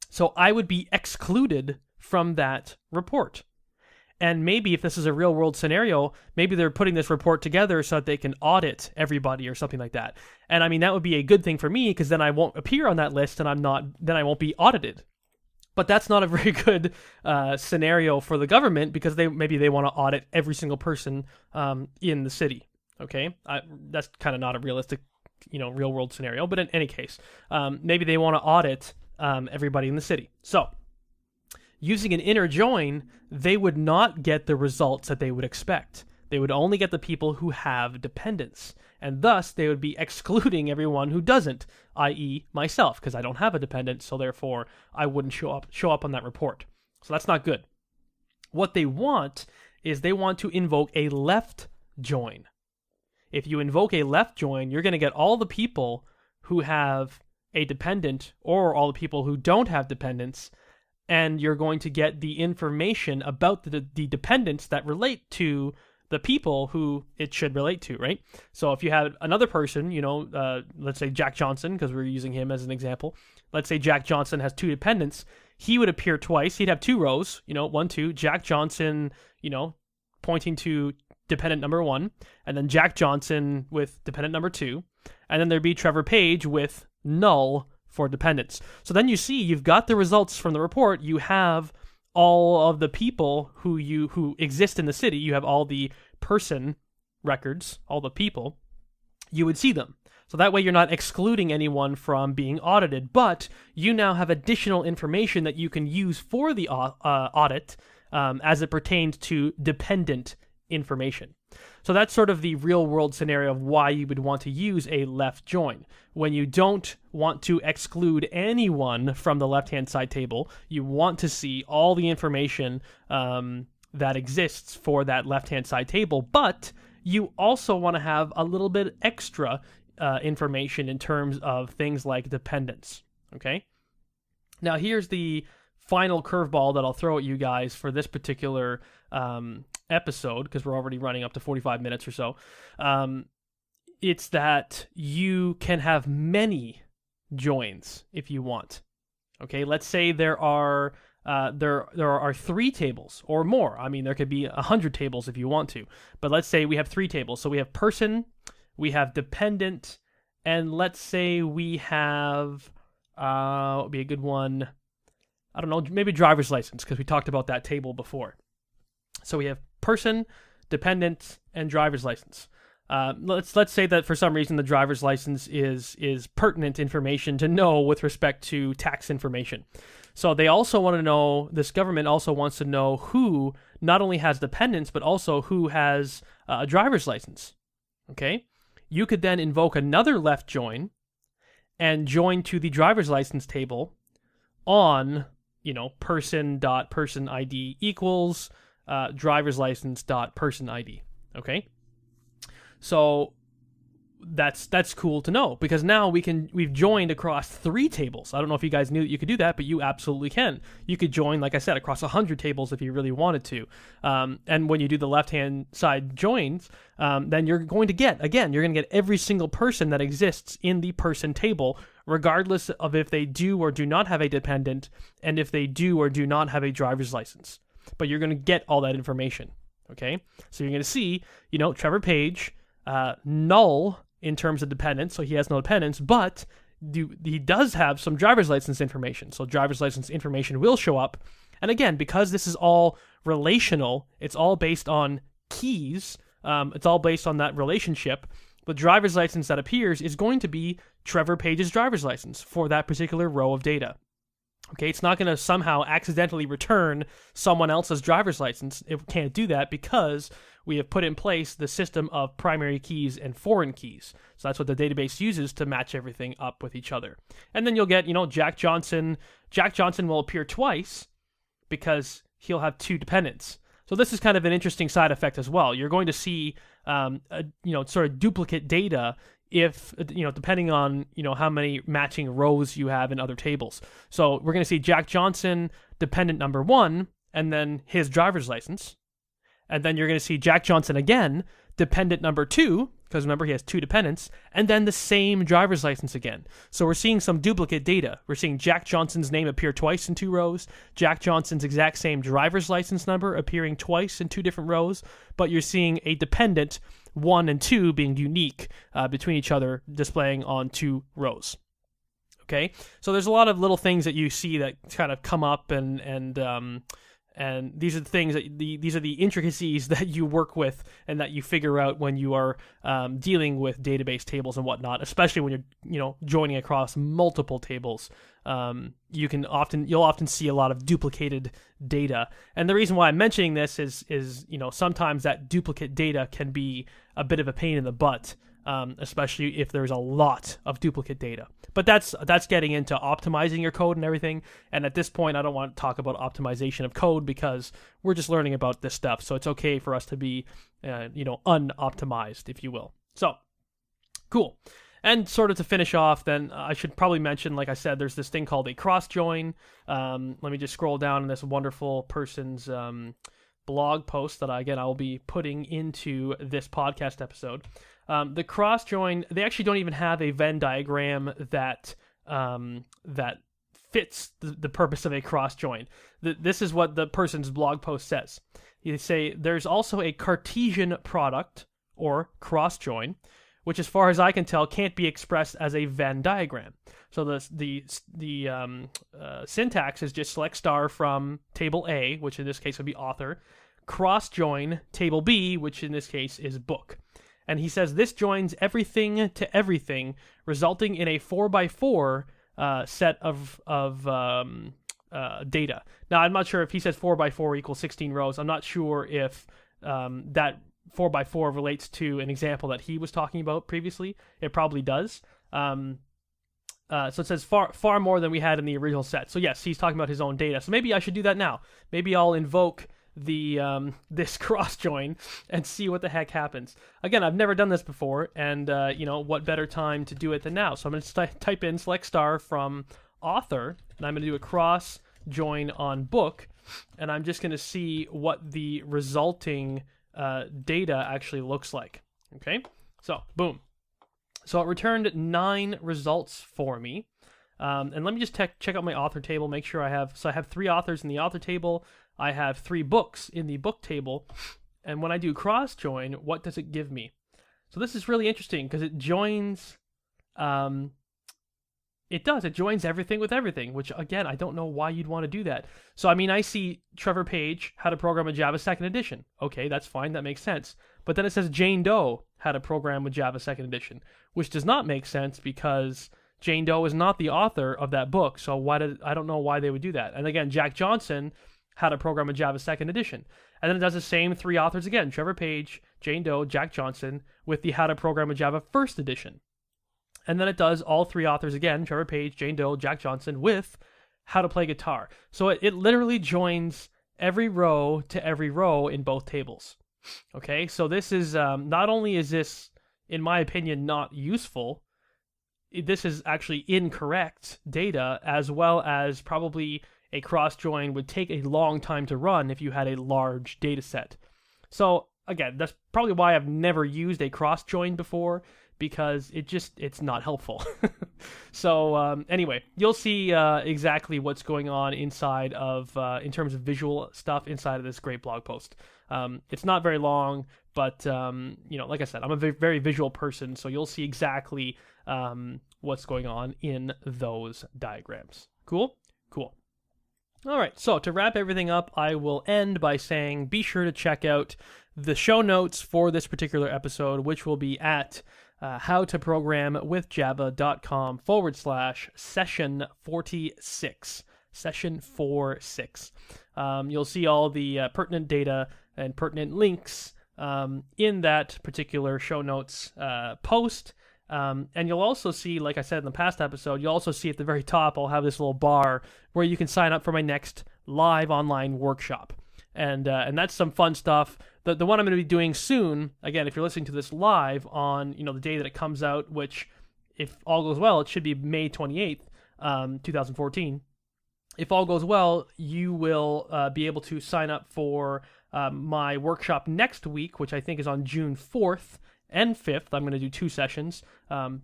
So I would be excluded from that report. And maybe if this is a real world scenario, maybe they're putting this report together so that they can audit everybody or something like that. And I mean, that would be a good thing for me because then I won't appear on that list and then I won't be audited. But that's not a very good scenario for the government because maybe they want to audit every single person in the city. Okay, that's kind of not a realistic, real world scenario. But in any case, maybe they want to audit everybody in the city. So, using an inner join, they would not get the results that they would expect. They would only get the people who have dependents, and thus they would be excluding everyone who doesn't, i.e. myself, because I don't have a dependent, so therefore I wouldn't show up on that report. So that's not good. What they want is they want to invoke a left join. If you invoke a left join, you're going to get all the people who have a dependent or all the people who don't have dependents, and you're going to get the information about the dependents that relate to the people who it should relate to, right? So if you have another person, let's say Jack Johnson, because we're using him as an example. Let's say Jack Johnson has two dependents. He would appear twice. He'd have two rows, 1, 2, Jack Johnson, pointing to dependent number 1, and then Jack Johnson with dependent number 2, and then there'd be Trevor Page with null for dependents. So then you see you've got the results from the report. You have all of the people who exist in the city. You have all the person records, all the people. You would see them. So that way you're not excluding anyone from being audited, but you now have additional information that you can use for the audit as it pertains to dependent information. So that's sort of the real world scenario of why you would want to use a left join. When you don't want to exclude anyone from the left-hand side table, you want to see all the information that exists for that left-hand side table, but you also want to have a little bit extra information in terms of things like dependents, okay? Now here's the final curveball that I'll throw at you guys for this particular episode, because we're already running up to 45 minutes or so. It's that you can have many joins if you want. Okay, let's say there are 3 tables or more. I mean, there could be 100 tables if you want to, but let's say we have 3 tables. So we have person, we have dependent, and let's say we have what would be a good one? I don't know, maybe driver's license, because we talked about that table before. So we have person, dependent, and driver's license. Let's say that for some reason the driver's license is pertinent information to know with respect to tax information. So they also want to know, this government also wants to know who not only has dependents, but also who has a driver's license. Okay? You could then invoke another left join and join to the driver's license table on, person.person ID equals driver's license.person ID. Okay? So that's cool to know, because now we've joined across 3 tables. I don't know if you guys knew that you could do that, but you absolutely can. You could join, like I said, across 100 tables if you really wanted to. And when you do the left-hand side joins, then you're going to get every single person that exists in the person table, regardless of if they do or do not have a dependent, and if they do or do not have a driver's license. But you're going to get all that information. Okay? So you're going to see, Trevor Page, null in terms of dependents, so he has no dependents, but he does have some driver's license information. So driver's license information will show up. And again, because this is all relational, it's all based on keys, it's all based on that relationship, the driver's license that appears is going to be Trevor Page's driver's license for that particular row of data. Okay, it's not going to somehow accidentally return someone else's driver's license. It can't do that because we have put in place the system of primary keys and foreign keys. So that's what the database uses to match everything up with each other. And then you'll get, Jack Johnson. Jack Johnson will appear twice because he'll have 2 dependents. So this is kind of an interesting side effect as well. You're going to see, sort of duplicate data if, depending on, how many matching rows you have in other tables. So we're going to see Jack Johnson, dependent number 1, and then his driver's license. And then you're going to see Jack Johnson again, dependent number 2, because remember, he has 2 dependents, and then the same driver's license again. So we're seeing some duplicate data. We're seeing Jack Johnson's name appear twice in 2 rows, Jack Johnson's exact same driver's license number appearing twice in 2 different rows, but you're seeing a dependent 1 and 2 being unique between each other, displaying on 2 rows. Okay, so there's a lot of little things that you see that kind of come up, and these are the things that these are the intricacies that you work with and that you figure out when you are dealing with database tables and whatnot, especially when you're joining across multiple tables. You'll often see a lot of duplicated data, and the reason why I'm mentioning this is sometimes that duplicate data can be a bit of a pain in the butt. Especially if there's a lot of duplicate data. But that's getting into optimizing your code and everything. And at this point, I don't want to talk about optimization of code because we're just learning about this stuff. So it's okay for us to be, unoptimized, if you will. So, cool. And sort of to finish off, then I should probably mention, like I said, there's this thing called a cross join. Let me just scroll down in this wonderful person's blog post that I will be putting into this podcast episode. The cross join, they actually don't even have a Venn diagram that fits the purpose of a cross join. This is what the person's blog post says. They say there's also a Cartesian product or cross join, which, as far as I can tell, can't be expressed as a Venn diagram. So the syntax is just select star from table A, which in this case would be author, cross join table B, which in this case is book. And he says this joins everything to everything, resulting in a 4x4 set of data. Now, I'm not sure if he says 4x4 equals 16 rows. I'm not sure if that 4x4 relates to an example that he was talking about previously. It probably does. So it says far more than we had in the original set. So yes, he's talking about his own data. So maybe I should do that now. Maybe I'll invoke this cross join and see what the heck happens. Again, I've never done this before, and what better time to do it than now? So I'm going to type in select star from author, and I'm going to do a cross join on book, and I'm just going to see what the resulting data actually looks like. Okay, so boom. So it returned 9 results for me. And let me just check out my author table, make sure I have 3 authors in the author table. I have 3 books in the book table. And when I do cross join, what does it give me? So this is really interesting because it joins, it joins everything with everything, which again, I don't know why you'd want to do that. So I mean, I see Trevor Page, How to Program in Java 2nd Edition. Okay, that's fine, that makes sense. But then it says Jane Doe, How to Program with Java 2nd Edition, which does not make sense because Jane Doe is not the author of that book, so I don't know why they would do that. And again, Jack Johnson, How to Program in Java 2nd Edition. And then it does the same 3 authors again, Trevor Page, Jane Doe, Jack Johnson, with the How to Program in Java 1st Edition. And then it does all 3 authors again, Trevor Page, Jane Doe, Jack Johnson, with How to Play Guitar. So it literally joins every row to every row in both tables. Okay, so this is, not only is this, in my opinion, not useful, this is actually incorrect data, as well as probably a cross join would take a long time to run if you had a large data set. So again, that's probably why I've never used a cross join before, because it's not helpful. So anyway, you'll see exactly what's going on inside of, in terms of visual stuff inside of this great blog post. It's not very long, but like I said, I'm a very visual person, so you'll see exactly what's going on in those diagrams. Cool? Cool. All right, so to wrap everything up, I will end by saying be sure to check out the show notes for this particular episode, which will be at howtoprogramwithjava.com/session 46. Session 46. You'll see all the pertinent data and pertinent links in that particular show notes post. And you'll also see, like I said in the past episode, you'll also see at the very top, I'll have this little bar where you can sign up for my next live online workshop. and that's some fun stuff. The one I'm going to be doing soon, again, if you're listening to this live on the day that it comes out, which if all goes well, it should be May 28th, 2014. If all goes well, you will be able to sign up for my workshop next week, which I think is on June 4th and 5th. I'm going to do 2 sessions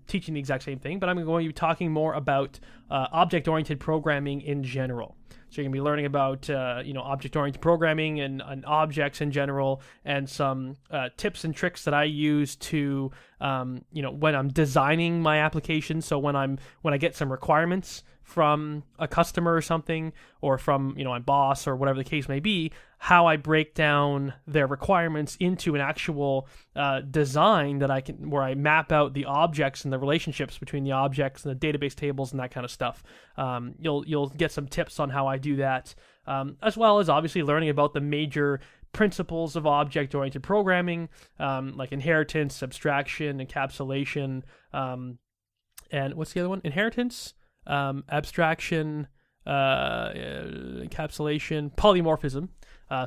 teaching the exact same thing, but I'm going to be talking more about object-oriented programming in general. So you're going to be learning about object-oriented programming and objects in general, and some tips and tricks that I use to when I'm designing my application. So when I get some requirements from a customer or something, or from my boss or whatever the case may be, how I break down their requirements into an actual design that where I map out the objects and the relationships between the objects and the database tables and that kind of stuff. You'll get some tips on how I do that, as well as obviously learning about the major principles of object-oriented programming, like inheritance, abstraction, encapsulation, and what's the other one? Inheritance, abstraction, encapsulation, polymorphism.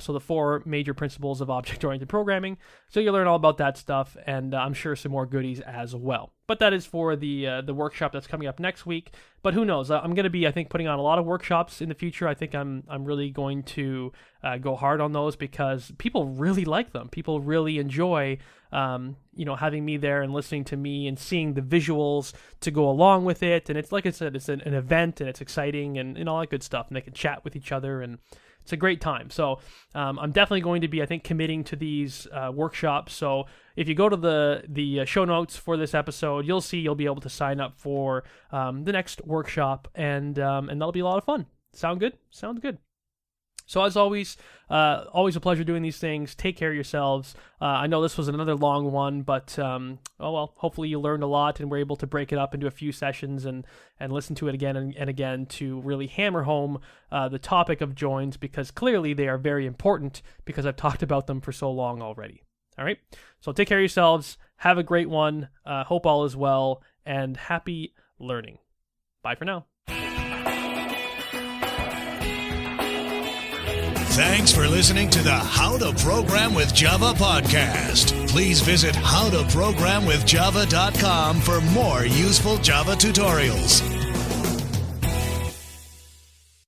So the 4 major principles of object-oriented programming. So you'll learn all about that stuff, and I'm sure some more goodies as well. But that is for the workshop that's coming up next week. But who knows? I'm going to be, I think, putting on a lot of workshops in the future. I think I'm really going to go hard on those because people really like them. People really enjoy having me there and listening to me and seeing the visuals to go along with it. And it's like I said, it's an event, and it's exciting and all that good stuff. And they can chat with each other, and it's a great time. So I'm definitely going to be, I think, committing to these workshops. So if you go to the show notes for this episode, you'll be able to sign up for the next workshop, and that'll be a lot of fun. Sound good? Sounds good. So as always a pleasure doing these things. Take care of yourselves. I know this was another long one, but hopefully you learned a lot and were able to break it up into a few sessions and listen to it again and again to really hammer home the topic of joins, because clearly they are very important because I've talked about them for so long already. All right, so take care of yourselves. Have a great one. Hope all is well, and happy learning. Bye for now. Thanks for listening to the How to Program with Java podcast. Please visit howtoprogramwithjava.com for more useful Java tutorials.